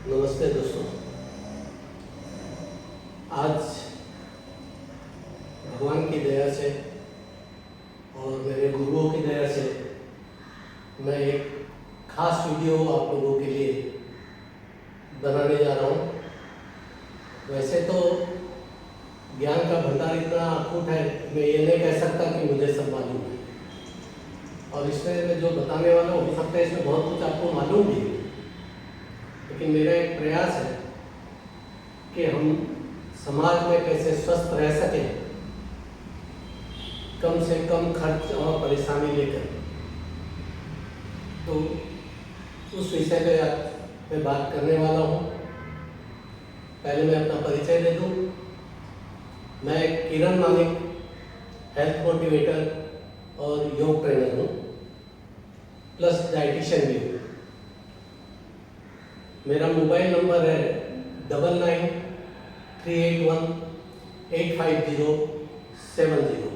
नमस्ते दोस्तों। आज भगवान की दया से और मेरे गुरुओं की दया से मैं एक खास वीडियो आप लोगों के लिए बनाने जा रहा हूँ। वैसे तो ज्ञान का भंडार इतना अखूट है, मैं ये नहीं कह सकता कि मुझे सब मालूम है, और इसमें मैं जो बताने वाला हूँ हो सकता है इसमें बहुत कुछ आपको मालूम भी हो, लेकिन मेरा एक प्रयास है कि हम समाज में कैसे स्वस्थ रह सकें, कम से कम खर्च और परेशानी लेकर। तो उस विषय पे आज मैं बात करने वाला हूँ। पहले मैं अपना परिचय दे दूँ। मैं किरण मालिक, हेल्थ मोटिवेटर और योग ट्रेनर हूँ, प्लस डाइटिशियन भी हूँ। मेरा मोबाइल नंबर है 9938185070।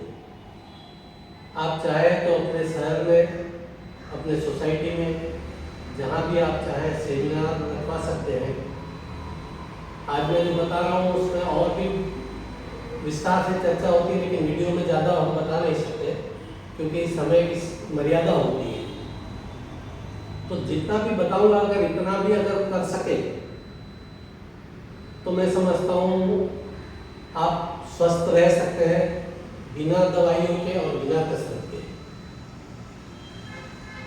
आप चाहें तो अपने शहर में, अपने सोसाइटी में, जहाँ भी आप चाहें सेमिनार रखवा सकते हैं। आज मैं जो बता रहा हूँ उसमें और भी विस्तार से चर्चा होती है, लेकिन वीडियो में ज़्यादा हम बता नहीं सकते क्योंकि समय की मर्यादा होती है। तो जितना भी बताऊंगा, अगर इतना भी अगर कर सके तो मैं समझता हूँ आप स्वस्थ रह सकते हैं बिना दवाइयों के और बिना कसरत के।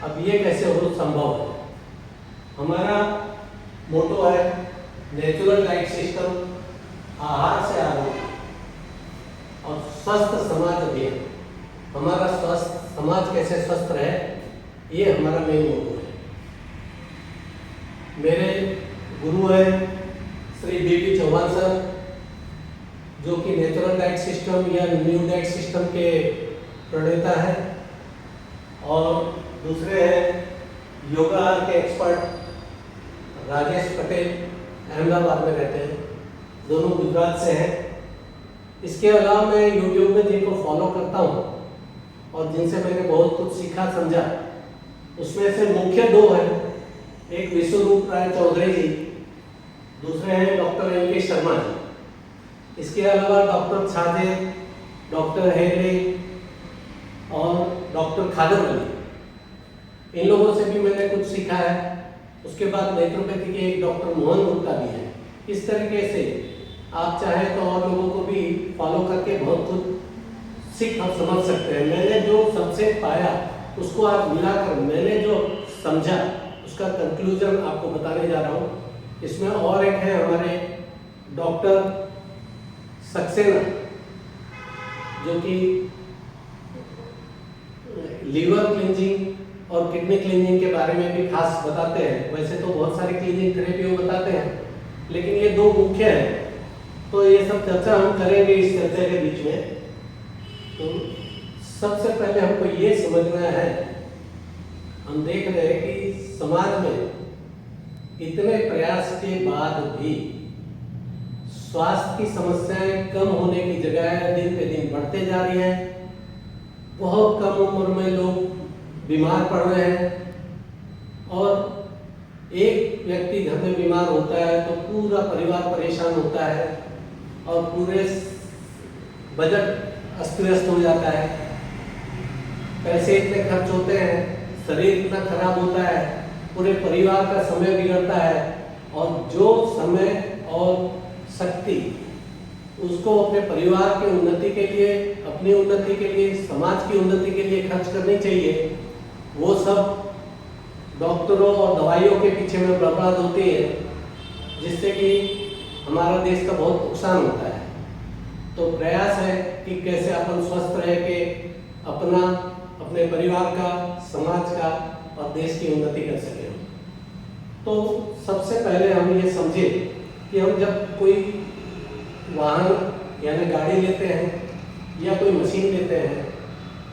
अब ये कैसे हो संभव है? हमारा मोटो है नेचुरल लाइफ सिस्टम, आहार से आरोग्य और स्वस्थ समाज अभियान। हमारा स्वस्थ समाज कैसे स्वस्थ रहे, ये हमारा मेन मोटो है। मेरे गुरु हैं श्री बीपी चौहान सर, जो कि नेचुरल डाइट सिस्टम या न्यू डाइट सिस्टम के प्रणेता हैं, और दूसरे हैं योगा के एक्सपर्ट राजेश पटेल, अहमदाबाद में रहते हैं, दोनों गुजरात से हैं। इसके अलावा मैं यूट्यूब में जिनको फॉलो करता हूँ और जिनसे मैंने बहुत कुछ सीखा समझा, उसमें से मुख्य दो हैं। एक विश्वरूप राय चौधरी जी, दूसरे हैं डॉक्टर एम.के. शर्मा जी। इसके अलावा डॉक्टर छाजे, डॉक्टर हेगड़े और डॉक्टर खादर अली, इन लोगों से भी मैंने कुछ सीखा है। उसके बाद नेचुरोपैथी के एक डॉक्टर मोहन गुप्ता भी हैं। इस तरीके से आप चाहें तो और लोगों को भी फॉलो करके बहुत कुछ सीख और समझ सकते हैं। मैंने जो सबसे पाया उसको आज मिलाकर मैंने जो समझा उसका कंक्लूजन आपको बताने जा रहा हूँ। इसमें और एक है हमारे डॉक्टर सक्सेना, जो कि लीवर क्लींजिंग और किडनी क्लींजिंग के बारे में भी खास बताते हैं। वैसे तो बहुत सारी क्लींजिंग थेरेपी वो बताते हैं, लेकिन ये दो मुख्य हैं। तो ये सब चर्चा हम करेंगे इस चर्चा के बीच में। तो सबसे पहले हमको ये समझना है, हम देख रहे हैं कि समाज में इतने प्रयास के बाद भी स्वास्थ्य की समस्याएं कम होने की जगह दिन पे दिन बढ़ते जा रही हैं। बहुत कम उम्र में लोग बीमार पड़ रहे हैं, और एक व्यक्ति घर में बीमार होता है तो पूरा परिवार परेशान होता है और पूरे बजट अस्त व्यस्त हो जाता है। पैसे इतने खर्च होते हैं, शरीर इतना खराब होता है, पूरे परिवार का समय बिगड़ता है, और जो समय और शक्ति उसको अपने परिवार की उन्नति के लिए, अपनी उन्नति के लिए, समाज की उन्नति के लिए खर्च करनी चाहिए, वो सब डॉक्टरों और दवाइयों के पीछे में बर्बाद होती है, जिससे कि हमारा देश का बहुत नुकसान होता है। तो प्रयास है कि कैसे अपन स्वस्थ रह के अपना, अपने परिवार का, समाज का और देश की उन्नति कर सकें। तो सबसे पहले हम ये समझे कि हम जब कोई वाहन यानी गाड़ी लेते हैं या कोई मशीन लेते हैं,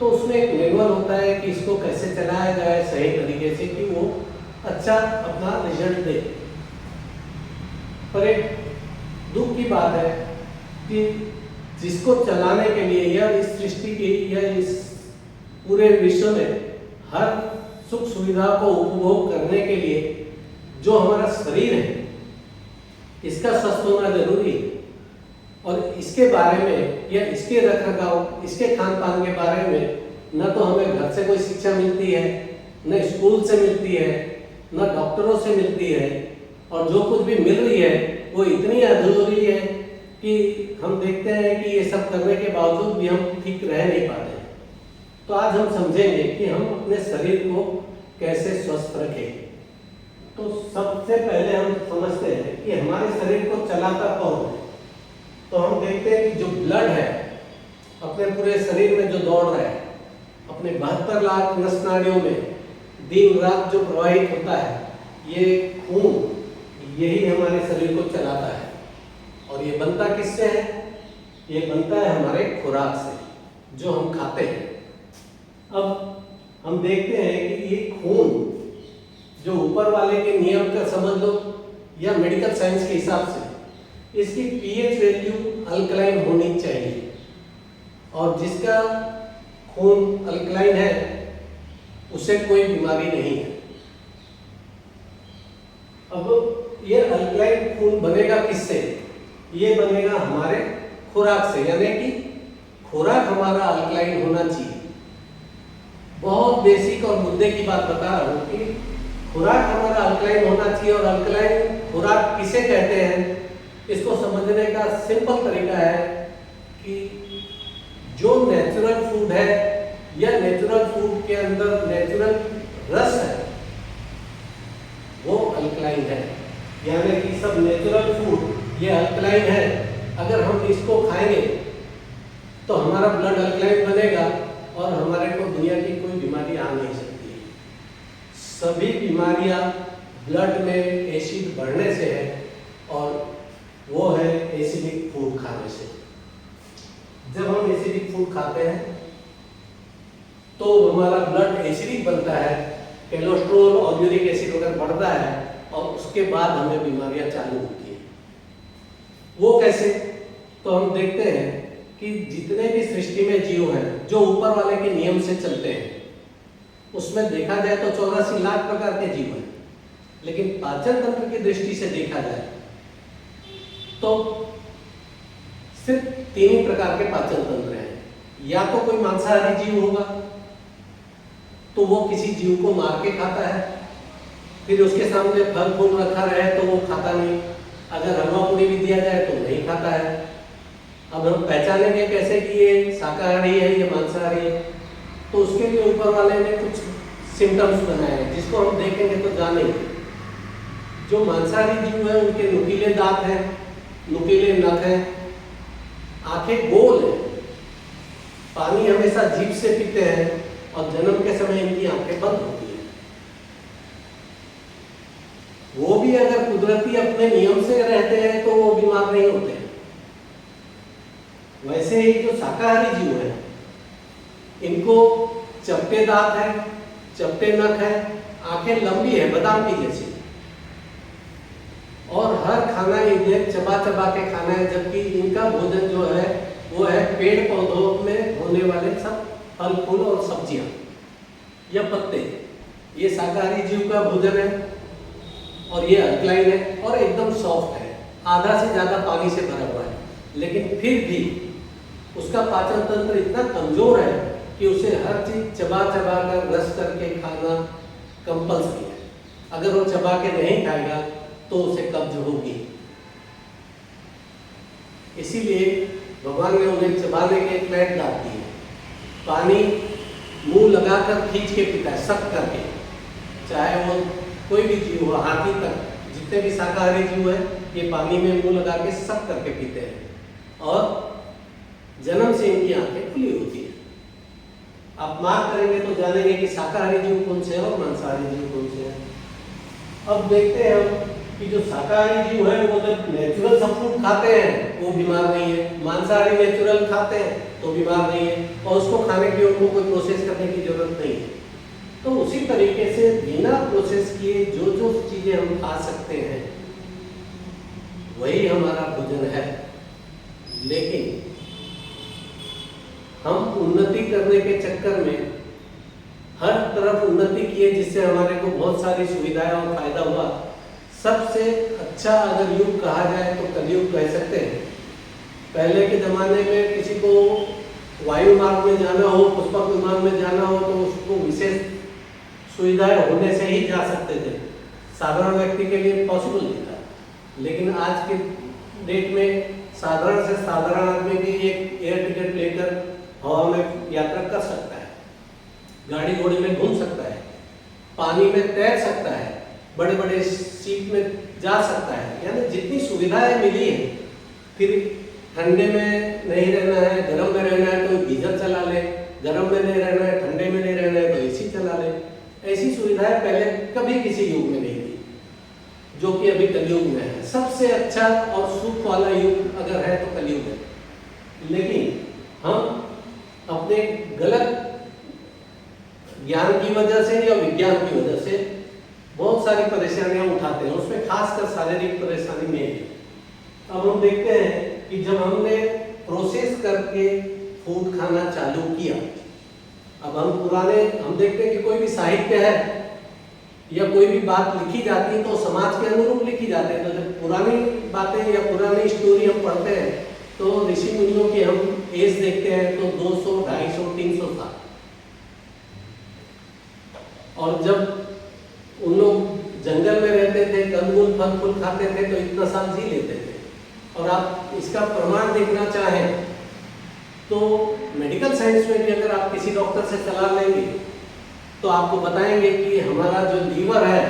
तो उसमें एक मैनुअल होता है कि इसको कैसे चलाया जाए सही तरीके से कि वो अच्छा अपना रिजल्ट दे। पर एक दुख की बात है कि जिसको चलाने के लिए या इस सृष्टि की या इस पूरे विश्व में हर सुख सुविधा को उपभोग करने के लिए जो हमारा शरीर है इसका स्वस्थ होना जरूरी है। और इसके बारे में या इसके रख रखाव, इसके खान पान के बारे में न तो हमें घर से कोई शिक्षा मिलती है, न स्कूल से मिलती है, न डॉक्टरों से मिलती है, और जो कुछ भी मिल रही है वो इतनी अधूरी है कि हम देखते हैं कि ये सब करने के बावजूद भी हम ठीक रह नहीं पाते। तो आज हम समझेंगे कि हम अपने शरीर को कैसे स्वस्थ रखें। तो सबसे पहले हम समझते हैं कि हमारे शरीर को चलाता कौन है। तो हम देखते हैं कि जो ब्लड है अपने पूरे शरीर में जो दौड़ रहा है, अपने 72 लाख नस नाड़ियों में दिन रात जो प्रवाहित होता है, ये खून यही हमारे शरीर को चलाता है। और ये बनता किससे है? ये बनता है हमारे खुराक से, जो हम खाते हैं। अब हम देखते हैं कि ये खून जो ऊपर वाले के नियम का समझ लो या मेडिकल साइंस के हिसाब से इसकी पीएच वैल्यू अल्कलाइन होनी चाहिए, और जिसका खून अल्कलाइन है उसे कोई बीमारी नहीं है। अब ये अल्कलाइन खून बनेगा किससे? ये बनेगा हमारे खुराक से, यानी कि खुराक हमारा अल्कलाइन होना चाहिए। बहुत बेसिक और मुद्दे की बात बता रहा हूँ कि खुराक हमारा अल्कलाइन होना चाहिए। और अल्कलाइन खुराक किसे कहते हैं, इसको समझने का सिंपल तरीका है कि जो नेचुरल फूड है या नेचुरल फूड के अंदर नेचुरल रस है वो अल्कलाइन है। यानी कि सब नेचुरल फूड ये अल्कलाइन है। अगर हम इसको खाएंगे तो हमारा ब्लड अल्कलाइन बनेगा और हमारे को दुनिया की कोई बीमारी आ नहीं सकती। सभी बीमारियां ब्लड में एसिड बढ़ने से है, और वो है एसिडिक फूड खाने से। जब हम एसिडिक फूड खाते हैं तो हमारा ब्लड एसिडिक बनता है, कोलेस्ट्रॉल और यूरिक एसिड वगैरह बढ़ता है, और उसके बाद हमें बीमारियां चालू होती हैं। वो कैसे? तो हम देखते हैं कि जितने भी सृष्टि में जीव हैं जो ऊपर वाले के नियम से चलते हैं, उसमें देखा जाए तो 84 लाख प्रकार के जीव हैं। लेकिन पाचन तंत्र की दृष्टि से देखा जाए तो सिर्फ 3 ही प्रकार के पाचन तंत्र हैं। या तो कोई मांसाहारी जीव होगा तो वो किसी जीव को मार के खाता है, फिर उसके सामने फल फूल रखा रहे तो वो खाता नहीं, अगर हलवा पूरी भी दिया जाए तो नहीं खाता है। अब हम पहचानेंगे कैसे कि ये शाकाहारी है ये मांसाहारी है? तो उसके लिए ऊपर वाले ने कुछ सिम्टम्स बनाए हैं जिसको हम देखेंगे तो जानेंगे। जो मांसाहारी जीव है उनके नुकीले दांत हैं, नुकीले नख हैं, आंखें गोल हैं, पानी हमेशा जीभ से पीते हैं, और जन्म के समय इनकी आंखें बंद होती हैं। वो भी अगर कुदरती अपने नियम से रहते हैं तो वो बीमार नहीं होते हैं। वैसे ही जो शाकाहारी जीव है इनको चपटे दांत है, चपटे नख है, आंखें लंबी है बादाम की जैसी, और हर खाना इन्हें चबा चबा के खाना है। जबकि इनका भोजन जो है वो है पेड़ पौधों में होने वाले सब फल फूल और सब्जियां या पत्ते। ये शाकाहारी जीव का भोजन है और ये अल्कलाइन है और एकदम सॉफ्ट है, आधा से ज्यादा पानी से भरा हुआ है। लेकिन फिर भी उसका पाचन तंत्र इतना कमजोर है कि उसे हर चीज चबा चबा कर रस करके खाना कंपल्सरी है। अगर वो चबा के नहीं खाएगा तो उसे कब्ज होगी। इसीलिए भगवान ने उन्हें चबाने के प्लेट डाल दी है। पानी मुंह लगाकर खींच के पीता है, सक करके, चाहे वो कोई भी जीव हो, हाथी तक, जितने भी शाकाहारी जीव है ये पानी में मुंह लगा के सक करके पीते हैं और जन्म से इनकी आंखें खुली होती है। आप मार्क करेंगे तो जानेंगे कि शाकाहारी जीव कौन से हैं और मांसाहारी जीव कौन से हैं। अब देखते हैं हम कि जो शाकाहारी जीव है वो जब नेचुरल सब फूड खाते हैं वो बीमार नहीं है, मांसाहारी नेचुरल खाते हैं तो बीमार नहीं है, और उसको खाने के लिए उनको कोई प्रोसेस करने की जरूरत नहीं है। तो उसी तरीके से बिना प्रोसेस किए जो जो चीजें हम खा सकते हैं वही हमारा भोजन है। लेकिन हम उन्नति करने के चक्कर में हर तरफ उन्नति किए जिससे हमारे को बहुत सारी सुविधाएं और फायदा हुआ, सबसे अच्छा अगर युग कहा जाए तो कलयुग कह सकते हैं। पहले के ज़माने में किसी को वायु मार्ग में जाना हो, पुष्पक विमान में जाना हो, तो उसको विशेष सुविधाएं होने से ही जा सकते थे, साधारण व्यक्ति के लिए पॉसिबल नहीं था। लेकिन आज के डेट में साधारण से साधारण आदमी भी एक एयर टिकट लेकर हवा में यात्रा कर सकता है, गाड़ी घोड़े में घूम सकता है, पानी में तैर सकता है, बड़े बड़े सीट में जा सकता है। यानी जितनी सुविधाएं मिली है, फिर ठंडे में नहीं रहना है, गर्म में रहना है तो गीजर चला ले, गर्म में नहीं रहना है, ठंडे में नहीं रहना है तो एसी चला ले। ऐसी सुविधाएं पहले कभी किसी युग में नहीं थी, जो कि अभी कलयुग में है। सबसे अच्छा और सुख वाला युग अगर है तो कलयुग है। लेकिन हम अपने गलत ज्ञान की वजह से या विज्ञान की वजह से बहुत सारी परेशानियां उठाते हैं, उसमें खासकर शारीरिक परेशानी में है। अब हम देखते हैं कि जब हमने प्रोसेस करके फूड खाना चालू किया, अब हम देखते हैं कि कोई भी साहित्य है या कोई भी बात लिखी जाती है तो समाज के अनुरूप लिखी जाती है। तो जब पुरानी बातें या पुरानी स्टोरी हम पढ़ते हैं तो ऋषि मुनियों की हम एज देखते हैं तो 200, 250, 300 साल। और जब उन लोग जंगल में रहते थे, कंदमूल फल फूल खाते थे तो इतना साल जी लेते थे। और आप इसका प्रमाण देखना चाहें तो मेडिकल साइंस में भी अगर आप किसी डॉक्टर से सलाह लेंगे तो आपको बताएंगे कि हमारा जो लीवर है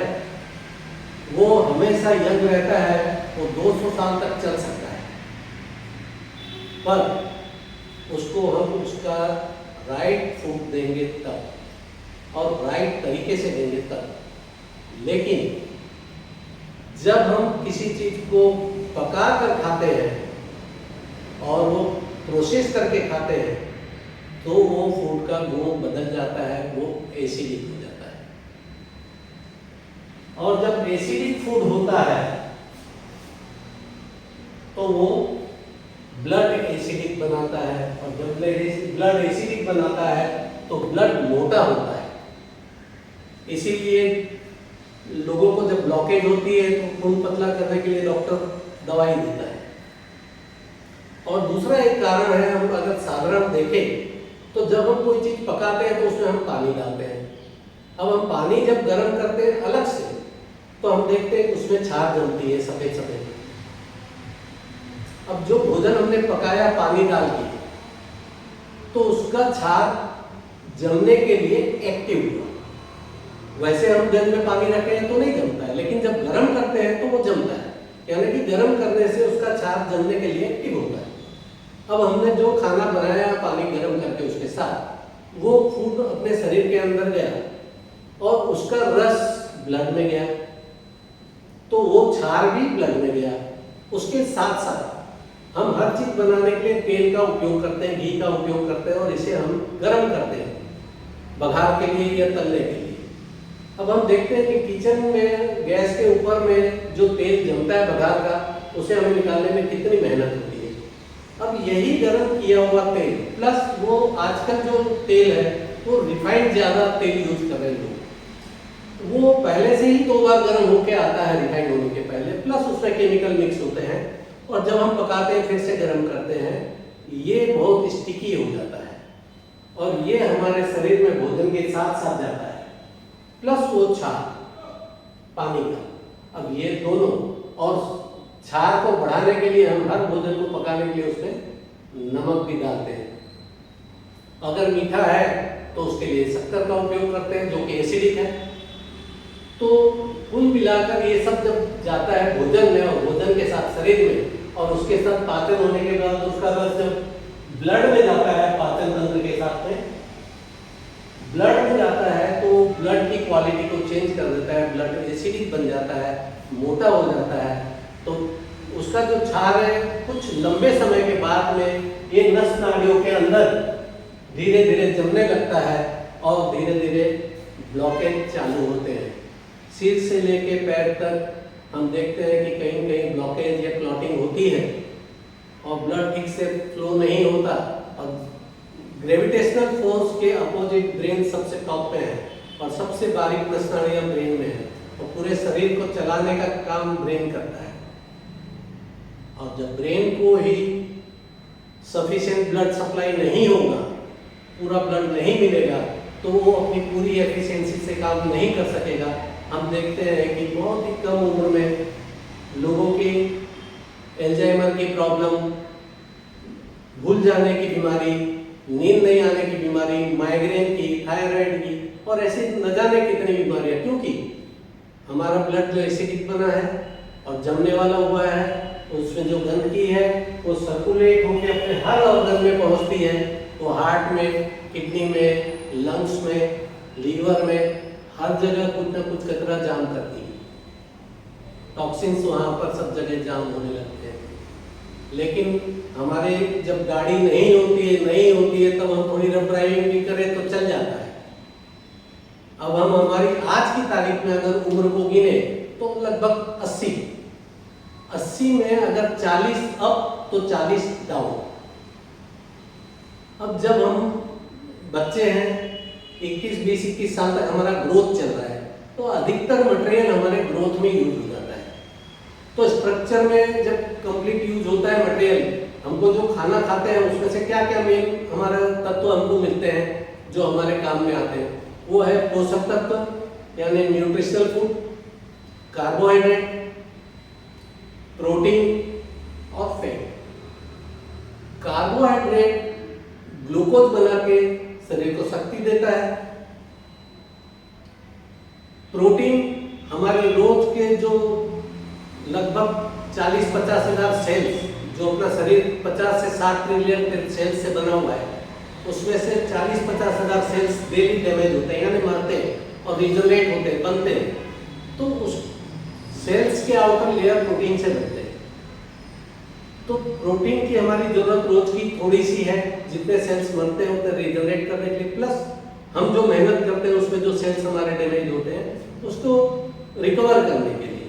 वो हमेशा यंग रहता है, वो 200 साल तक चल सकता है, पर उसको हम उसका राइट फूड देंगे तब और राइट तरीके से देंगे तब। लेकिन जब हम किसी चीज को पका कर खाते हैं और वो प्रोसेस करके खाते हैं तो वो फूड का गुण बदल जाता है, वो एसिडिक हो जाता है। और जब एसिडिक फूड होता है तो वो ब्लड एसिडिक बनाता है, और जब ब्लड एसिडिक बनाता है तो ब्लड मोटा होता है। इसीलिए लोगों को जब ब्लॉकेज होती है तो खून पतला करने के लिए डॉक्टर दवाई देता है। और दूसरा एक कारण है, हम अगर साधारण देखें तो जब हम कोई चीज पकाते हैं तो उसमें हम पानी डालते हैं। अब हम पानी जब गर्म करते हैं अलग से तो हम देखते हैं उसमें छार जमती है सफेद सफेद। अब जो भोजन हमने पकाया पानी डाल के तो उसका छार जमने के लिए एक्टिव हुआ। वैसे हम जल में पानी रखे हैं तो नहीं जमता है, लेकिन जब गर्म करते हैं तो वो जमता है, यानी कि गर्म करने से उसका छार जमने के लिए एक्टिव होता है। अब हमने जो खाना बनाया पानी गर्म करके उसके साथ, वो फूड अपने शरीर के अंदर गया और उसका रस ब्लड में गया तो वो छार भी ब्लड में गया। उसके साथ साथ हम हर चीज बनाने के लिए तेल का उपयोग करते हैं, घी का उपयोग करते हैं, और इसे हम गर्म करते हैं बघार के लिए या तलने के लिए। अब हम देखते हैं कि किचन में गैस के ऊपर में जो तेल जमता है बघार का, उसे हमें निकालने में कितनी मेहनत होती है। अब यही गर्म किया हुआ तेल प्लस वो आजकल जो तेल है वो रिफाइंड ज़्यादा तेल यूज कर रहे हैं लोग, वो पहले से ही 2 बार गर्म होके आता है रिफाइंड होने के पहले, प्लस उसमें केमिकल मिक्स होते हैं, और जब हम पकाते हैं फिर से गर्म करते हैं, ये बहुत स्टिकी हो जाता है और ये हमारे शरीर में भोजन के साथ साथ जाता है, प्लस वो छार पानी का। अब ये दोनों, और छार को बढ़ाने के लिए हम हर भोजन को पकाने के लिए उसमें नमक भी डालते हैं। अगर मीठा है तो उसके लिए शक्कर का उपयोग करते हैं जो कि एसिडिक है। तो कुल मिलाकर ये सब जब जाता है भोजन में और भोजन के साथ शरीर में, और उसके साथ पाचन होने के बाद उसका रस जब ब्लड में जाता है, पाचन तंत्र के साथ में ब्लड में जाता है तो ब्लड की क्वालिटी को चेंज कर देता है, ब्लड एसिडिक बन जाता है, मोटा हो जाता है। तो उसका जो छार है कुछ लंबे समय के बाद में ये नस नाड़ियों के अंदर धीरे धीरे जमने लगता है और धीरे धीरे ब्लॉकेज चालू होते हैं। सिर से लेके पैर तक हम देखते हैं कि कहीं कहीं ब्लॉकेज या क्लॉटिंग होती है और ब्लड ठीक से फ्लो नहीं होता, और ग्रेविटेशनल फोर्स के अपोजिट ब्रेन सबसे टॉप पे है और सबसे बारीक नस नाड़ियाँ ब्रेन में है। और पूरे शरीर को चलाने का काम ब्रेन करता है। और जब ब्रेन को ही सफिशिएंट ब्लड सप्लाई नहीं होगा, पूरा ब्लड नहीं मिलेगा, तो वो अपनी पूरी एफिशिएंसी से काम नहीं कर सकेगा। हम देखते हैं कि बहुत ही कम उम्र में लोगों की एल्जाइमर की प्रॉब्लम, भूल जाने की बीमारी, नींद नहीं आने की बीमारी, माइग्रेन की, थायराइड की और ऐसी न जाने कितनी बीमारियां, क्योंकि हमारा ब्लड जो एसिडिक बना है और जमने वाला हुआ है, उसमें जो गंदगी है वो सर्कुलेट होकर अपने हर ऑर्गन में पहुंचती है। वो हार्ट में, किडनी में, लंग्स में, लीवर में, हर जगह कुछ ना कुछ कचरा जाम करती है। टॉक्सिन्स वहाँ पर सब जगह जाम होने लगते हैं। लेकिन हमारे जब गाड़ी नहीं होती है तब हम थोड़ी रफ ड्राइविंग भी करें तो चल जाता है। अब हम हमारी आज की तारीख में अगर उम्र को गिने तो लगभग 80 में अगर 40 अप तो 40 डाउन। अब जब हम बच्चे हैं, 21 साल तक हमारा ग्रोथ चल रहा है, तो अधिकतर मटेरियल हमारे ग्रोथ में यूज हो जाता है। तो स्ट्रक्चर में जब कंप्लीट यूज होता है मटेरियल, हमको जो खाना खाते हैं उसमें से क्या क्या मेन हमारा तत्व हमको मिलते हैं जो हमारे काम में आते हैं, वो है पोषक तत्व यानी न्यूट्रिशनल फूड, कार्बोहाइड्रेट, प्रोटीन और फैट। कार्बोहाइड्रेट ग्लूकोज बना के शरीर को शक्ति देता है। प्रोटीन हमारे रोज के जो लगभग 40-50 हजार सेल्स, जो अपना शरीर 50 से 60 ट्रिलियन सेल्स से बना हुआ है, उसमें से 40-50 हजार सेल्स डेली डैमेज होते हैं यानी मरते हैं और रिजनरेट होते हैं, बनते हैं। तो उस सेल्स के आउटर लेयर प्रोटीन से बनते हैं। तो प्रोटीन की हमारी जरूरत रोज की थोड़ी सी है, जितने सेल्स बनते हैं उतने रिजनरेट करने के लिए, प्लस हम जो मेहनत करते हैं उसमें जो सेल्स हमारे डैमेज होते हैं उसको रिकवर करने के लिए।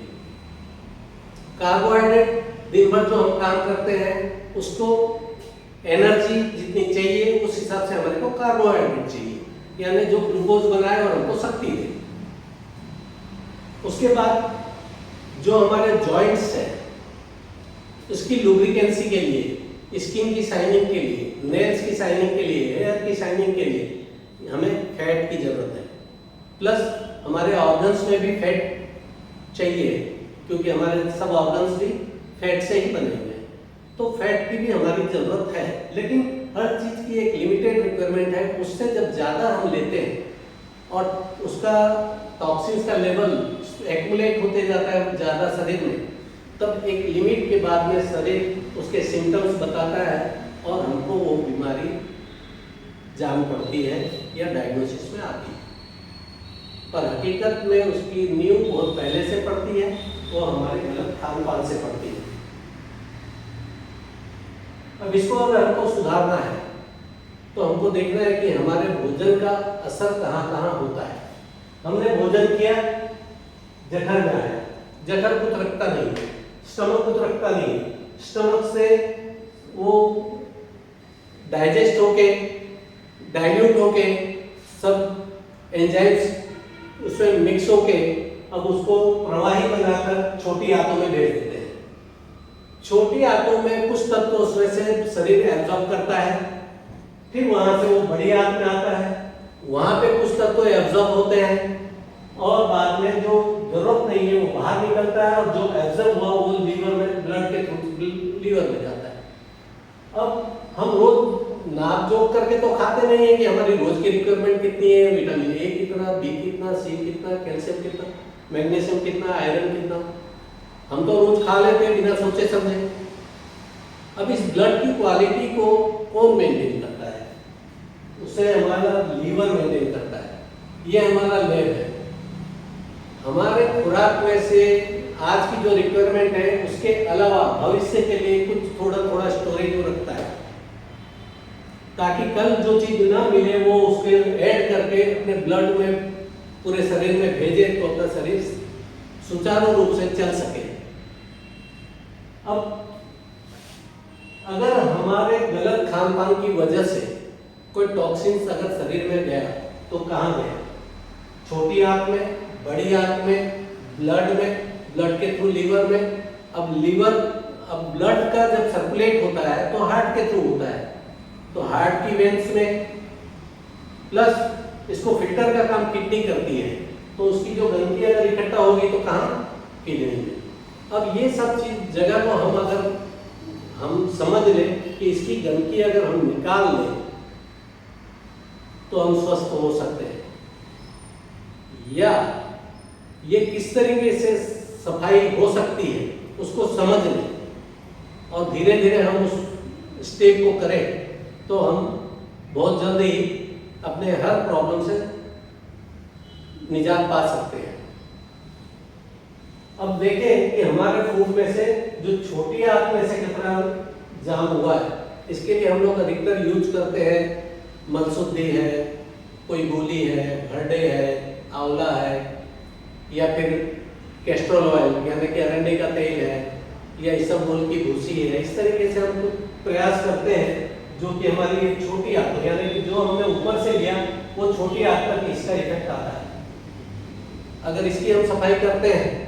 कार्बोहाइड्रेट दिन भर जो हम काम करते हैं उसको एनर्जी जितनी चाहिए उस हिसाब से हमारे को कार्बोहाइड्रेट चाहिए, यानी जो ग्लूकोज बनाए और हमको शक्ति दे। उसके बाद जो हमारे जॉइंट्स हैं उसकी लुब्रिकेंसी के लिए, स्किन की शाइनिंग के लिए, नेल्स की शाइनिंग के लिए, हेयर की शाइनिंग के लिए हमें फैट की जरूरत है। प्लस हमारे ऑर्गन्स में भी फैट चाहिए, क्योंकि हमारे सब ऑर्गन्स भी फैट से ही बने हुए हैं। तो फैट की भी हमारी जरूरत है, लेकिन हर चीज की एक लिमिटेड रिक्वायरमेंट है। उससे जब ज्यादा हम लेते हैं और उसका टॉक्सिन्स का लेवल एक्यूमुलेट होते जाता है ज्यादा शरीर में, तब एक लिमिट के बाद में शरीर उसके सिम्टम्स बताता है और हमको वो बीमारी जान पड़ती है या डायग्नोसिस में आती है। पर हकीकत में उसकी नींव बहुत पहले से पड़ती है, वो हमारे गलत खान पान से पड़ती है। अब इसको अगर हमको सुधारना है तो हमको देखना है कि हमारे भोजन का असर कहाँ कहाँ होता है। हमने भोजन किया, जठर में आया, जठर कुछ रखता नहीं है, स्टमक कुछ रखता नहीं है, स्टमक से वो डाइजेस्ट होके, डाइल्यूट होके, सब एंजाइम्स उसमें मिक्स होके अब उसको प्रवाही बनाकर छोटी आंतों में भेज देते हैं। छोटी आंतों में कुछ तत्व उसमें से शरीर एब्जॉर्ब करता है, फिर वहां से वो बड़ी आंत में आता है, वहां पे कुछ तत्व एब्जॉर्ब होते हैं और बाद में जो जरूरत नहीं है वो बाहर निकलता है और जो एब्जॉर्ब हुआ वो लीवर में, ब्लड के थ्रू लीवर में जाता है। अब हम रोज नाप जोक करके तो खाते नहीं है कि हमारी रोज की रिक्वायरमेंट कितनी है, विटामिन ए कितना, बी कितना, सी कितना, कैल्शियम कितना, मैग्नीशियम कितना, आयरन कितना, हम तो रोज खा लेते हैं बिना सोचे समझे। अब इस ब्लड की क्वालिटी को कौन मेंटेन करता है? उसे हमारा लीवर मेंटेन करता है। ये हमारा लैब है। हमारे खुराक में से आज की जो रिक्वायरमेंट है उसके अलावा भविष्य के लिए कुछ थोड़ा थोड़ा स्टोरेज वो रखता है, ताकि कल जो चीज ना मिले वो उसके ऐड करके अपने ब्लड में पूरे शरीर में भेजे तो अपना शरीर सुचारू रूप से चल सके। अब अगर हमारे गलत खान पान की वजह से कोई टॉक्सिन्स अगर शरीर में गया तो कहाँ गया? छोटी आंत में, बड़ी आंत में, ब्लड में, ब्लड के थ्रू लीवर में। अब ब्लड का जब सर्कुलेट होता है तो हार्ट के थ्रू होता है, तो हार्ट की वेन्स में, प्लस इसको फिल्टर का काम किडनी करती है, तो उसकी जो गंदगी अगर इकट्ठा होगी तो कहाँ, किडनी में। अब ये सब चीज जगह को अगर हम समझ लें कि इसकी गंदगी अगर हम निकाल लें तो हम स्वस्थ हो सकते हैं, या ये किस तरीके से सफाई हो सकती है उसको समझ लें और धीरे धीरे हम उस स्टेप को करें, तो हम बहुत जल्द ही अपने हर प्रॉब्लम से निजात पा सकते हैं। अब देखें कि हमारे फूड में से जो छोटी आंत में से कचरा जाम हुआ है, इसके लिए हम लोग अधिकतर यूज करते हैं मनसुद्धी है, कोई गोली है, भरडे है, आंवला है, या फिर कैस्ट्रोल ऑयल यानी कि अरंडी का तेल है, या इसबगोल की भूसी है। इस तरीके से हम प्रयास करते हैं जो कि हमारी छोटी आंत यानी कि जो हमने ऊपर से लिया वो छोटी आंत तक इसका इफेक्ट आता है। अगर इसकी हम सफाई करते हैं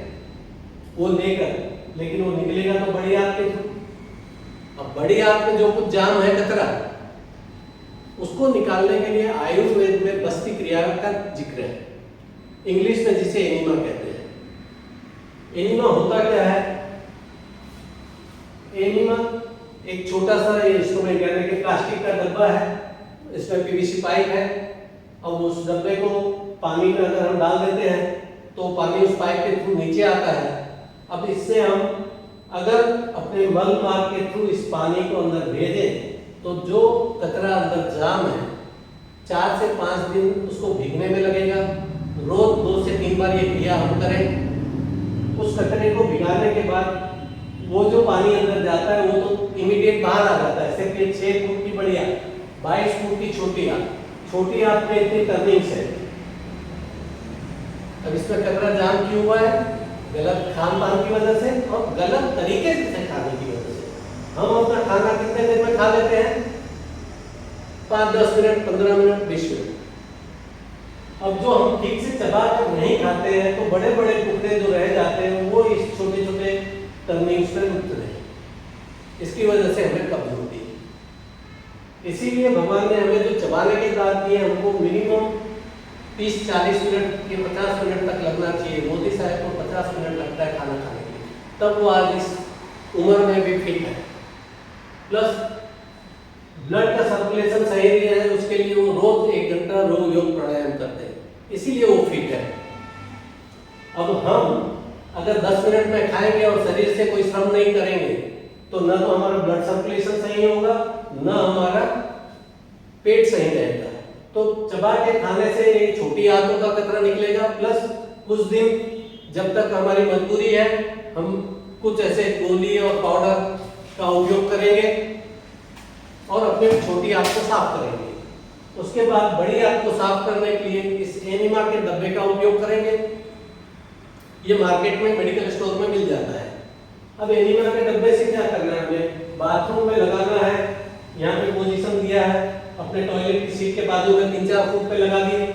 वो लेकर, लेकिन वो निकलेगा तो बड़ी आंत के थ्रू। अब बड़ी आंत में जो कुछ जाम है कचरा, उसको निकालने के लिए आयुर्वेद में बस्ती क्रिया का जिक्र है, इंग्लिश में जिसे एनिमा कहते हैं। एनिमा होता क्या है? एनिमा एक छोटा सा इंस्ट्रूमेंट यानी कि प्लास्टिक का डब्बा है, इसमें पीवीसी पाइप है, और उस डब्बे को पानी में अगर हम डाल देते हैं तो पानी उस पाइप के थ्रू नीचे आता है। अब इससे हम अगर अपने मल मार्ग के थ्रू इस पानी को अंदर भेजें तो जो कचरा अंदर जाम है 4 से 5 दिन उसको भीगने में लगेगा। रोज 2 से 3 बार ये क्रिया हम करें। उस कचरे को भिगाने के बाद वो जो पानी अंदर जाता है वो तो इमीडिएट बाहर आ जाता है। सिर्फ ये 6 फुट की बड़ी आंत, 22 फुट की छोटी आंत, छोटी आंत में इतनी टर्निंग्स है। अब इसमें कचरा जाम क्यों हुआ है? गलत खान पान की वजह से और गलत तरीके से खाने की वजह से। हम अपना खाना कितने देर में खा लेते हैं? 5-10 मिनट, 15 मिनट, 20 मिनट। अब जो हम ठीक से चबा कर नहीं खाते हैं तो बड़े बड़े टुकड़े जो रह जाते हैं वो इस छोटे छोटे टर्निंग्स में रुकते हैं। इसकी वजह से हमें कब्ज होती है। इसीलिए भगवान ने हमें जो चबाने की दात दी है हमको मिनिमम 30-40 मिनट के 50 मिनट तक लगना चाहिए। मोदी साहब को 50 मिनट लगता है खाना खाने के लिए, तब वो आज इस उम्र में भी फिट है। प्लस ब्लड का सर्कुलेशन सही है, उसके लिए वो रोज 1 घंटा रोज योग प्राणायाम करते हैं, इसीलिए वो फिट है। अब हम अगर 10 मिनट में खाएंगे और शरीर से कोई श्रम नहीं करेंगे तो न तो हमारा ब्लड सर्कुलेशन सही होगा, न हमारा पेट सही रहेगा। तो चबा के खाने से एक छोटी आंतों का कचरा निकलेगा। प्लस कुछ दिन जब तक हमारी मजबूरी है हम कुछ ऐसे गोली और पाउडर का उपयोग करेंगे और अपने छोटी आंत को साफ करेंगे। उसके बाद बड़ी आंत को साफ करने के लिए इस एनिमा के डब्बे का उपयोग करेंगे। ये मार्केट में मेडिकल स्टोर में मिल जाता है। अब एनिमा के डब्बे से क्या करना है? हमें बाथरूम में लगाना है। यहाँ पे पोजीशन दिया है, अपने टॉयलेट की सीट के बाजू में 3-4 फुट पे लगा दिए।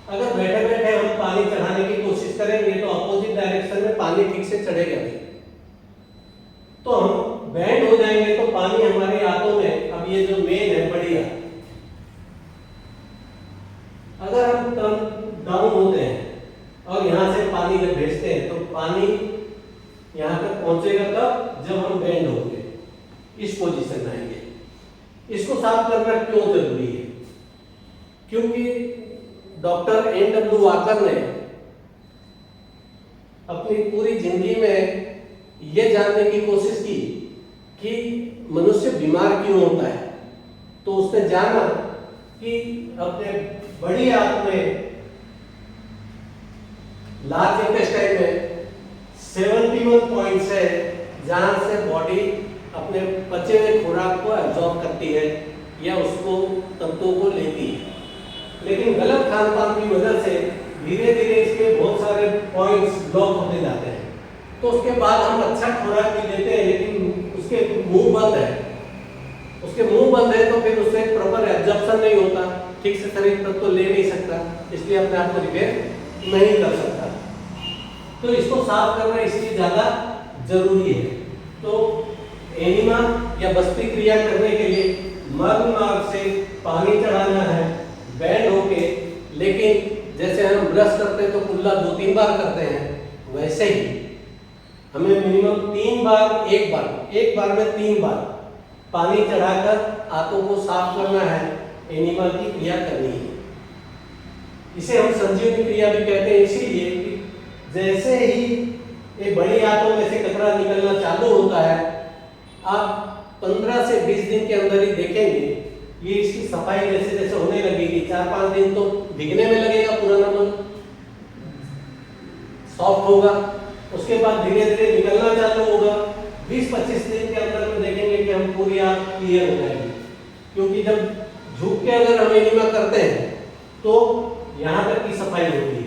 अगर बैठे बैठे हम पानी चढ़ाने की कोशिश करेंगे तो अपोजिट डायरेक्शन में पानी ठीक से चढ़ेगा नहीं, तो हम बैंड हो जाएंगे तो पानी हमारी आंतों में, अब ये जो मेन है बड़ी आंत, अगर हम डाउन होते हैं और यहाँ से पानी जब भेजते हैं तो पानी यहाँ तक पहुंचेगा तब जब हम बैंड होंगे, इस पोजीशन में आएंगे। इसको साफ करना क्यों जरूरी है? क्योंकि डॉक्टर N.W. वाकर ने अपनी पूरी जिंदगी में ये जानने की कोशिश की कि मनुष्य बीमार क्यों होता है। तो उसने जाना कि अपने बड़ी आंत में, लार्ज इंटेस्टाइन में 71 पॉइंट्स है जहां से बॉडी अपने बचे हुए खुराक को एब्जॉर्ब करती है या उसको तत्वों को लेती है। लेकिन गलत खान पान की वजह से धीरे धीरे इसके बहुत सारे पॉइंट्स ब्लॉक होते जाते हैं। तो उसके बाद हम अच्छा खुराक भी देते हैं लेकिन उसके मुंह बंद है, तो फिर उससे प्रॉपर एब्जॉर्प्शन नहीं होता, ठीक से शरीर तत्व ले नहीं सकता, इसलिए अपने आप को रिपेयर नहीं कर सकता। तो इसको साफ करना इसलिए ज़्यादा जरूरी है। तो एनिमा या बस्ती क्रिया करने के लिए मर्म मार्ग से पानी चढ़ाना है बैंड होके, लेकिन जैसे हम ब्रश करते हैं तो कुल्ला 2-3 बार करते हैं, वैसे ही हमें मिनिमम 3 बार, एक बार में 3 बार पानी चढ़ाकर हाथों को साफ करना है, एनिमा की क्रिया करनी है। इसे हम संजीवनी क्रिया भी कहते हैं, इसीलिए कि जैसे ही ये बड़ी आंतों में से कचरा निकलना चालू होता है, आप 15 से 20 दिन के अंदर ही देखेंगे ये इसकी सफाई जैसे जैसे होने लगेगी। 4-5 दिन तो भीगने में लगेगा, पुराना मल सॉफ्ट होगा, उसके बाद धीरे धीरे निकलना चालू होगा। 20-25 दिन के अंदर में देखेंगे कि हम पूरी आंत क्लियर हो जाएगी, क्योंकि जब झुक के अगर हम एनिमा करते हैं तो यहाँ तक की सफाई होती है,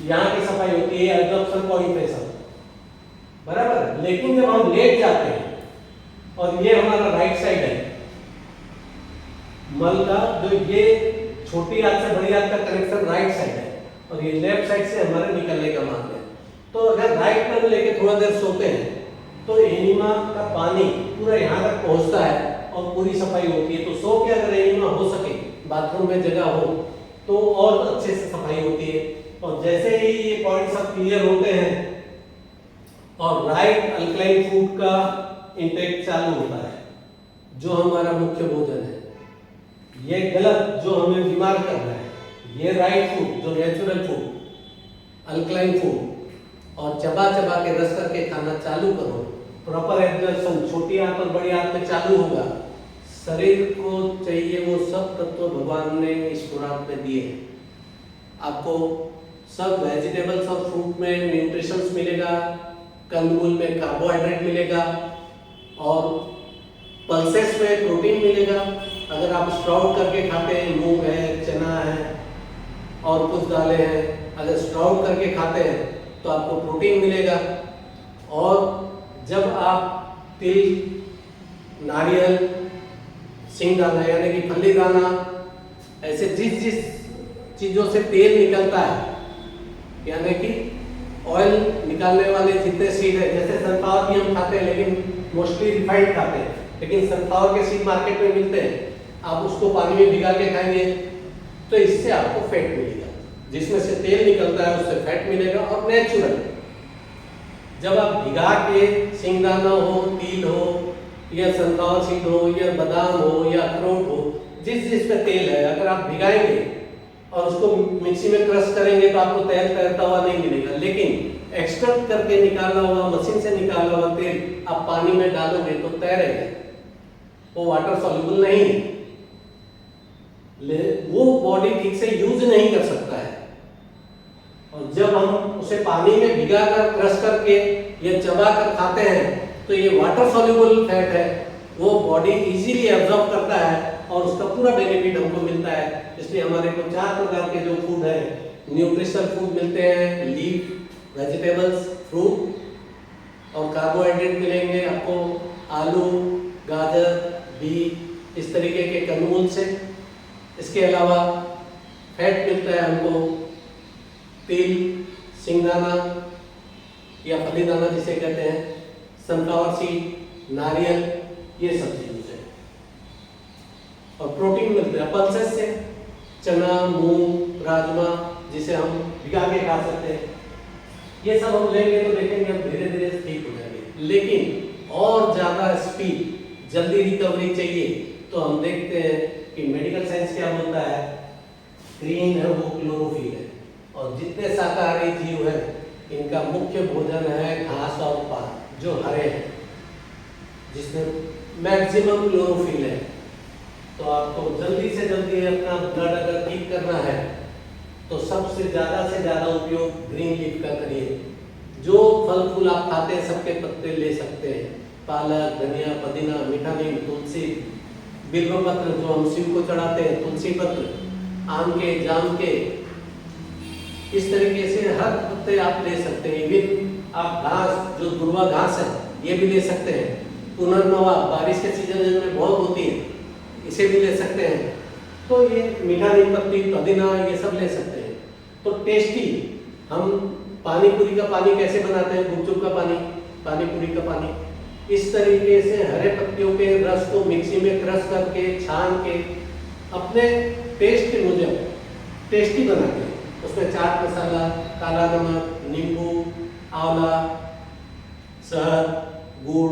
यहाँ की सफाई होती है, एब्जॉर्प्शन पॉइंट पे सब बराबर। लेकिन जब हम लेट जाते हैं और ये हमारा राइट साइड है मल का, जो ये छोटी आंत से बड़ी आंत का कनेक्शन राइट साइड है और ये लेफ्ट साइड से हमारे निकलने का मार्ग है। तो अगर राइट टर्न लेके थोड़ा देर सोते हैं तो एनिमा का पानी पूरा यहाँ तक पहुँचता है और पूरी सफाई होती है। तो सो के अगर एनिमा हो सके, बाथरूम में जगह हो, तो और अच्छे से सफाई होती है। और जैसे ही ये पॉइंट सब क्लियर होते हैं और राइट अल्कलाइन फूड का इंटेक चालू होता है, जो हमारा मुख्य भोजन है, ये गलत जो हमें बीमार कर रहा है, ये राइट फूड जो नेचुरल फूड अल्कलाइन फूड, और चबा चबा के रस करके खाना चालू करो। प्रॉपर एब्जॉर्प्शन छोटी आंत और बड़ी आंत में चालू होगा। शरीर को चाहिए वो सब तत्व भगवान ने इस खुराक में दिए हैं। आपको सब वेजिटेबल्स और फ्रूट में न्यूट्रिशंस मिलेगा, कंदमूल में कार्बोहाइड्रेट मिलेगा और पल्सेस में प्रोटीन मिलेगा। अगर आप स्प्राउट करके खाते हैं, मूंग है, चना है और कुछ दालें हैं, अगर स्प्राउट करके खाते हैं तो आपको प्रोटीन मिलेगा। और जब आप तिल, नारियल, सिंगदाना यानी कि फली दाना, ऐसे जिस जिस चीज़ों से तेल निकलता है, यानी कि ऑयल निकालने वाले जितने सीड है, जैसे सनफ्लावर भी हम खाते हैं लेकिन मोस्टली रिफाइंड खाते हैं, लेकिन सनफ्लावर के सीड मार्केट में मिलते हैं, आप उसको पानी में भिगा के खाएंगे तो इससे आपको फैट मिलेगा। जिसमें से तेल निकलता है उससे फैट मिलेगा और नेचुरल। जब आप भिगा के सिंगदाना हो, तिल हो या सनफ्लावर सीड हो या बादाम हो या अखरोट हो, जिस जिस पे तेल है, अगर आप भिगाएंगे और उसको मिक्सी में क्रश करेंगे तो आपको तेल तैरता हुआ नहीं मिलेगा। लेकिन एक्सट्रैक्ट करके निकाला हुआ, मशीन से निकाला हुआ तेल आप पानी में डालोगे तो तैरेगा, वो वाटर सॉल्युबल नहीं, वो बॉडी ठीक से यूज नहीं कर सकता है। और जब हम उसे पानी में भिगाकर क्रश करके या चबा कर खाते हैं तो ये वाटर सॉल्युबल फैट है, वो बॉडी इजीली एब्जॉर्ब करता है और उसका पूरा बेनिफिट हमको मिलता है। इसलिए हमारे को 4 प्रकार के जो फूड है, न्यूट्रिशनल फूड मिलते हैं, लीफ, वेजिटेबल्स, फ्रूट और कार्बोहाइड्रेट मिलेंगे आपको आलू, गाजर, बीट, इस तरीके के कंदमूल से। इसके अलावा फैट मिलता है हमको तिल, सिंगदाना या फली दाना जिसे कहते हैं, सनफ्लावर सीड, नारियल, ये सब चीजें से। और प्रोटीन मिलता है पल्सेस से, चना, मूंग, राजमा, जिसे हम भिगा के खा सकते हैं। ये सब हम लेंगे तो देखेंगे हम धीरे धीरे ठीक हो जाएंगे। लेकिन और ज्यादा स्पीड, जल्दी रिकवरी चाहिए तो हम देखते हैं कि मेडिकल साइंस क्या बोलता है, ग्रीन है वो क्लोरोफिल है। और जितने शाकाहारी जीव हैं इनका मुख्य भोजन है घास और पात, जो हरे हैं, जिसमें मैक्सिमम क्लोरोफिल है। तो आपको जल्दी से जल्दी अपना ब्लड अगर ठीक करना है तो सबसे ज़्यादा उपयोग ग्रीन लीफ का करिए। जो फल फूल आप खाते हैं सबके पत्ते ले सकते हैं, पालक, धनिया, पुदीना, मीठा नीम, तुलसी, बिल्व पत्र जो हम शिव को चढ़ाते हैं, तुलसी पत्र, आम के, जाम के, इस तरीके से हर पत्ते आप ले सकते हैं। इवन आप घास जो दुर्वा घास है ये भी ले सकते हैं। पुनर्नवा बारिश के सीजन में बहुत होती है, इसे भी ले सकते हैं। तो ये मीठा नीम पत्ती, पुदीना, ये सब ले सकते हैं। तो टेस्टी हम पानी पूरी का पानी कैसे बनाते हैं, गुपचुप का पानी, पानी पूरी का पानी, इस तरीके से हरे पत्तियों के रस को मिक्सी में क्रश करके छान के अपने टेस्ट के मुजब टेस्टी बनाते हैं। उसमें चाट मसाला, काला नमक, नींबू, आंवला, शहद, गुड़,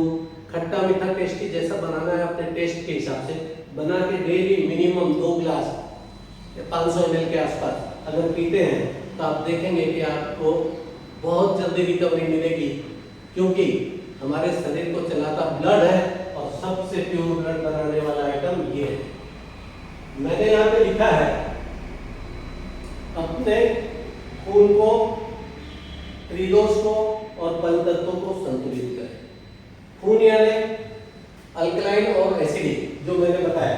खट्टा मीठा टेस्टी जैसा बनाना है अपने टेस्ट के हिसाब से बना के डेली मिनिमम 2 गिलास 500 ml के आसपास अगर पीते हैं तो आप देखेंगे कि आपको बहुत जल्दी रिकवरी मिलेगी, क्योंकि हमारे शरीर को चलाता ब्लड है और सबसे प्योर ब्लड बनाने वाला आइटम ये है। मैंने यहाँ पे लिखा है अपने खून को, त्रिदोष को और पंचतत्वों को संतुलित करें। खून यानी अल्कलाइन और एसिडिक जो मैंने बताया,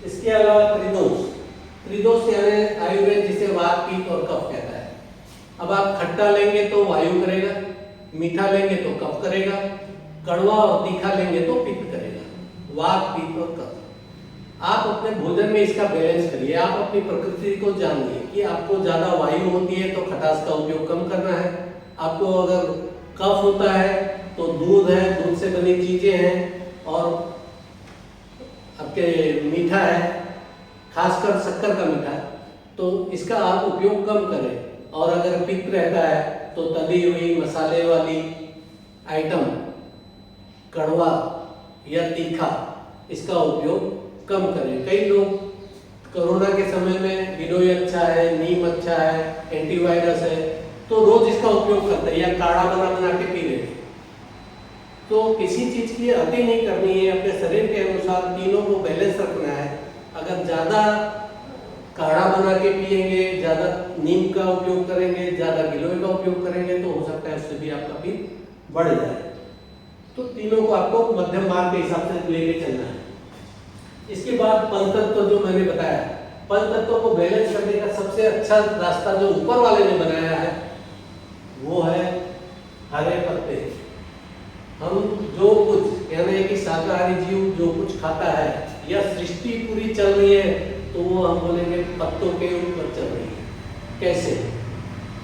इसके अलावा त्रिदोष, त्रिदोष यानी आयुर्वेद जिसे वात, पित्त और कफ कहता है। अब आप खट्टा लेंगे तो वायु करेगा, मीठा लेंगे तो कफ करेगा, कड़वा और तीखा लेंगे तो पित्त करेगा, वात, पित्त और कफ। आप अपने भोजन में इसका बैलेंस करिए। आप अपनी प्रकृति को जानिए कि आपको ज्यादा वायु होती है तो खटास का उपयोग कम करना है, आपको अगर कफ होता है तो दूध है, दूध से बनी चीजें हैं, और आपके मीठा है, खासकर शक्कर का मीठा, तो इसका आप उपयोग कम करें। और अगर पित्त रहता है तो तली हुई मसाले वाली आइटम, कड़वा या तीखा, इसका उपयोग कम करें। कई लोग कोरोना के समय में गिलोय अच्छा है, नीम अच्छा है, एंटीवायरस है, तो रोज इसका उपयोग करते हैं या काढ़ा बना के पी रहे हैं। तो किसी चीज की अति नहीं करनी है, अपने शरीर के अनुसार तीनों को बैलेंस रखना है। अगर ज्यादा काढ़ा बना के पिएंगे, ज्यादा नीम का उपयोग करेंगे, ज्यादा गिलोय का उपयोग करेंगे तो हो सकता है उससे भी आपका पित्त बढ़ जाए। तो तीनों को आपको मध्यम मार्ग के हिसाब से लेके चलना है। इसके बाद पंचतत्व जो मैंने बताया, पंचतत्व को बैलेंस करने का सबसे अच्छा रास्ता जो ऊपर वाले ने बनाया है वो है हरे पत्ते। हम जो कुछ यानी कि शाकाहारी जीव जो कुछ खाता है या सृष्टि पूरी चल रही है तो वो हम बोलेंगे पत्तों के ऊपर चल रही है। कैसे?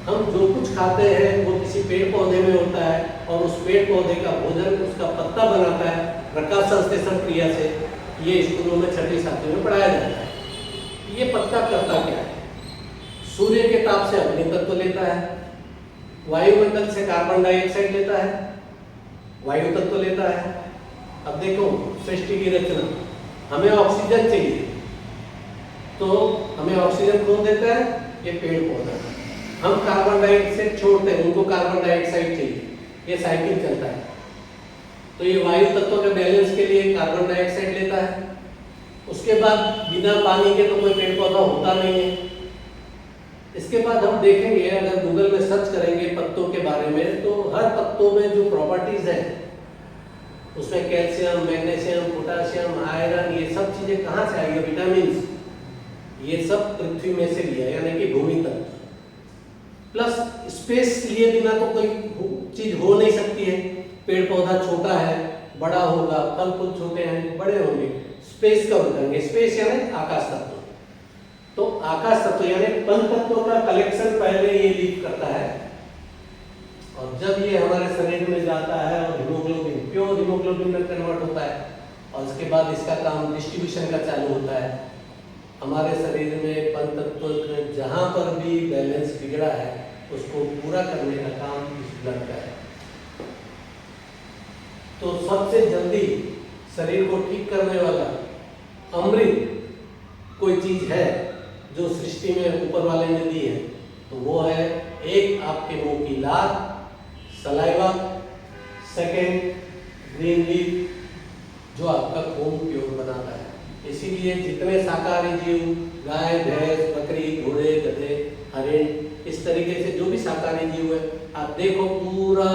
हम जो कुछ खाते हैं वो किसी पेड़ पौधे में होता है और उस पेड़ पौधे का भोजन उसका पत्ता बनाता है प्रकाश संश्लेषण क्रिया से। ये स्कूलों में 6ठी 7वीं में पढ़ाया जाता है। ये पत्ता करता क्या है? सूर्य के ताप से अग्नि तत्व लेता है, वायुमंडल से कार्बन डाइऑक्साइड लेता है, वायु तत्व लेता है। अब देखो सृष्टि की रचना, हमें ऑक्सीजन चाहिए तो हमें ऑक्सीजन कौन देता है? ये पेड़ पौधा। हम कार्बन डाइऑक्साइड छोड़ते हैं, उनको कार्बन डाइऑक्साइड चाहिए, ये साइकिल चलता है। तो ये वायु तत्वों के बैलेंस के लिए कार्बन डाइऑक्साइड लेता है। उसके बाद बिना पानी के तो कोई पेड़ पौधा होता नहीं है। इसके बाद हम देखेंगे, अगर गूगल में सर्च करेंगे पत्तों के बारे में तो हर पत्तों में जो प्रॉपर्टीज है उसमें कैल्शियम, मैग्नीशियम, पोटाशियम, आयरन, ये सब चीजें कहाँ से आई? विटामिन, ये सब पृथ्वी में से लिया, यानी कि भूमि तत्व। प्लस स्पेस लिए बिना तो कोई चीज हो नहीं सकती है। पेड़ पौधा छोटा है, बड़ा होगा, फल फूल छोटे हैं, बड़े होंगे, स्पेस कवर करेंगे। स्पेस यानी आकाश तत्व। तो आकाश तत्व यानी पंच तत्वों का कलेक्शन पहले ये लीक करता है, और जब ये हमारे शरीर में जाता है और हीमोग्लोबिन, प्योर हीमोग्लोबिन में कन्वर्ट होता है, और उसके बाद इसका काम डिस्ट्रीब्यूशन का चालू होता है। हमारे शरीर में पंच तत्व जहाँ पर भी बैलेंस बिगड़ा है उसको पूरा करने का काम इस ब्लड का है। तो सबसे जल्दी शरीर को ठीक करने वाला अमृत कोई चीज है जो सृष्टि में ऊपर वाले ने दी है तो वो है, एक आपके मुंह की लार, सलाइवा, सेकेंड ग्रीन लीफ जो आपका खून प्योर बनाता है। इसीलिए जितने शाकाहारी जीव, गाय, भैंस, बकरी, घोड़े, गधे, हरिण, इस तरीके से जो भी शाकाहारी जीव है, आप देखो पूरा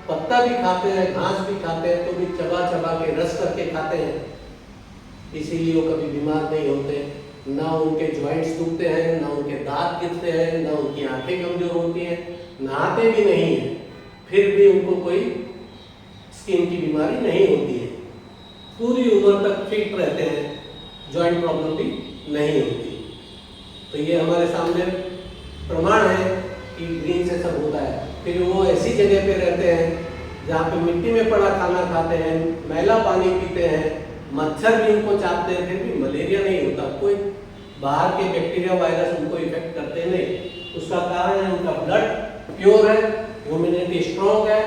पत्ता भी खाते हैं, घास भी खाते हैं, तो भी चबा चबा के रस करके खाते हैं। इसीलिए वो कभी बीमार नहीं होते, ना उनके जॉइंट्स टूटते हैं, ना उनके दांत गिरते हैं, ना उनकी आंखें कमजोर होती हैं, नहाते भी नहीं है, फिर भी उनको कोई स्किन की बीमारी नहीं होती है, पूरी उम्र तक फिट रहते हैं, जॉइंट प्रॉब्लम भी नहीं होती। तो ये हमारे सामने प्रमाण है कि ग्रीन से सब होता है। फिर वो ऐसी जगह पे रहते हैं जहाँ पे मिट्टी में पड़ा खाना खाते हैं, मैला पानी पीते हैं, मच्छर भी उनको चाटते हैं, फिर भी मलेरिया नहीं होता, कोई बाहर के बैक्टीरिया वायरस उनको इफेक्ट करते नहीं। उसका कारण है उनका ब्लड प्योर है, इम्यूनिटी स्ट्रॉन्ग है,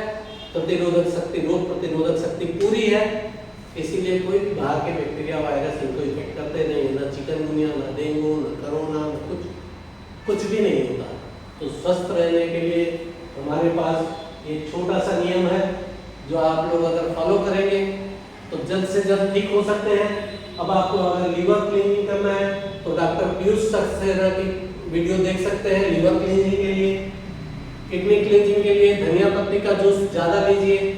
प्रतिरोधक शक्ति, रोग प्रतिरोधक शक्ति पूरी है, इसीलिए कोई भी बाहर के बैक्टीरिया वायरस इनको इफेक्ट करते नहीं, ना चिकनगुनिया, ना डेंगू, ना कोरोना, ना कुछ भी नहीं होता। तो स्वस्थ रहने के लिए हमारे पास एक छोटा सा नियम है जो आप लोग अगर फॉलो करेंगे तो जल्द से जल्द ठीक हो सकते हैं। अब आपको अगर लीवर क्लीनिंग करना है तो डॉक्टर पीयूष सक्सेना की वीडियो देख सकते हैं लीवर क्लीनिंग के लिए। किडनी क्लीनिंग के लिए धनिया पत्ती का जूस ज़्यादा लीजिए।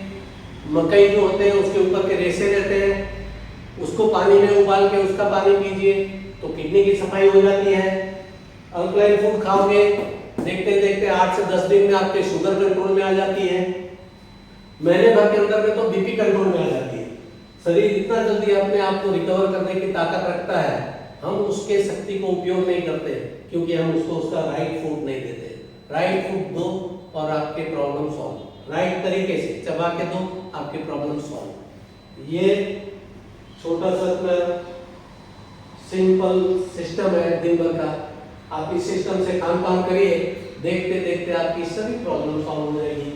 मकई जो होते हैं उसके ऊपर के रेशे रहते हैं, उसको पानी में उबाल के उसका पानी पीजिए तो किडनी की सफाई हो जाती है। अल्कलाइन फूड खाओगे, देखते देखते 8 से 10 दिन में आपके शुगर कंट्रोल में आ जाती है, महीने भर के अंदर में तो बीपी कंट्रोल में आ जाती है। शरीर इतना जल्दी अपने आप को रिकवर करने की ताकत रखता है, हम उसके शक्ति को उपयोग नहीं करते क्योंकि हम उसको उसका राइट फूड नहीं देते। राइट फूड दो और आपके प्रॉब्लम सॉल्व, राइट तरीके से चबा के दो, आपके प्रॉब्लम सॉल्व। ये छोटा सा सिंपल सिस्टम है दिन भर का, आप इस सिस्टम से काम करिए, देखते देखते आपकी सभी प्रॉब्लम सॉल्व हो जाएगी।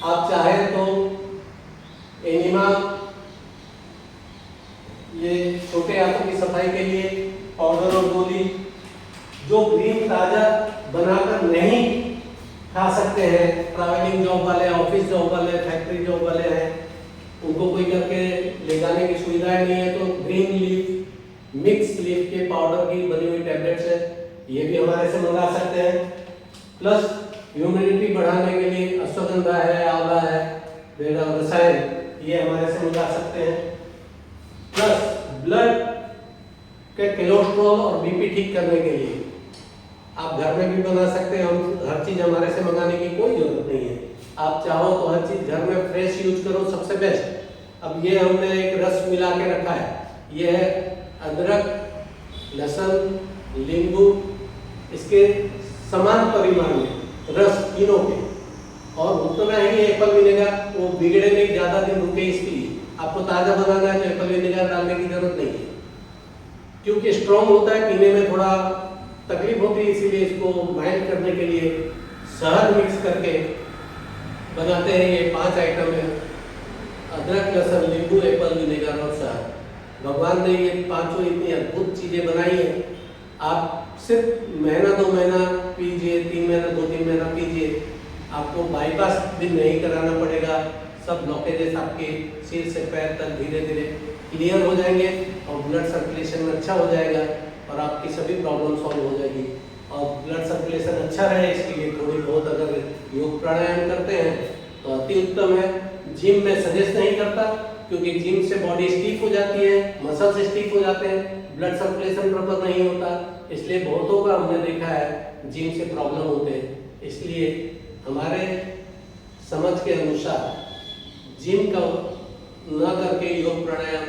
आप चाहे तो एनिमा, ये छोटे आंतों की सफाई के लिए पाउडर और गोली, जो ग्रीन ताजा बनाकर नहीं खा सकते हैं, ट्रैवलिंग जॉब वाले, ऑफिस जॉब वाले, फैक्ट्री जॉब वाले हैं, उनको कोई करके ले जाने की सुविधाएं नहीं है, तो ग्रीन लीफ, मिक्स लीफ के पाउडर की बनी हुई टैबलेट्स है, ये भी हमारे से मंगा सकते हैं। प्लस ह्यूमिडिटी बढ़ाने के लिए अश्वगंधा है, आंवला है, रसायन, ये हमारे से मंगा सकते हैं। प्लस ब्लड के कोलेस्ट्रॉल और बीपी ठीक करने के लिए आप घर में भी बना सकते हैं, हम हर चीज हमारे से मंगाने की कोई जरूरत नहीं है। आप चाहो तो हर चीज घर में फ्रेश यूज करो, सबसे बेस्ट। अब ये हमने एक रस मिला के रखा है, ये है अदरक, लहसुन, नींबू, इसके समान परिमाण में रस तीनों के, और उतना ही एप्पल विनेगर, वो बिगड़े नहीं, ज्यादा दिन रुके, इसके लिए आपको ताजा बनाना है तो एप्पल विनेगर डालने की जरूरत नहीं है क्योंकि स्ट्रॉन्ग होता है, पीने में थोड़ा तकलीफ होती है, इसीलिए इसको माइल्ड करने के लिए शहद मिक्स करके बनाते हैं। ये 5 आइटम है, अदरक, लहसुन, नींबू, एप्पल विनेगर और शहद। भगवान ने ये 5 इतनी अद्भुत चीजें बनाई है, आप सिर्फ महीना 2 महीना पीजिए, 3 महीना 2-3 महीना पीजिए, आपको बाईपास भी नहीं कराना पड़ेगा। सब ब्लॉकेजेस आपके सिर से पैर तक धीरे धीरे क्लियर हो जाएंगे और ब्लड सर्कुलेशन में अच्छा हो जाएगा और आपकी सभी प्रॉब्लम सॉल्व हो जाएगी। और ब्लड सर्कुलेशन अच्छा रहे इसके लिए थोड़ी बहुत अगर योग प्राणायाम करते हैं तो अति उत्तम है। जिम में सजेस्ट नहीं करता क्योंकि जिम से बॉडी स्टीफ हो जाती है, मसल्स स्टीफ हो जाते हैं, ब्लड सर्कुलेशन प्रॉपर नहीं होता, इसलिए बहुतों का हमने देखा है जिम से प्रॉब्लम होते हैं। इसलिए हमारे समझ के अनुसार जिम का न करके योग प्राणायाम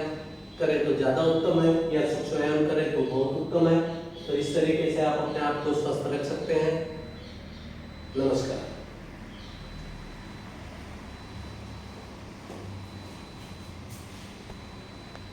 करें तो ज़्यादा उत्तम है, या कुछ व्यायाम करें तो बहुत उत्तम है। तो इस तरीके से आप अपने आप को स्वस्थ रख सकते हैं। नमस्कार।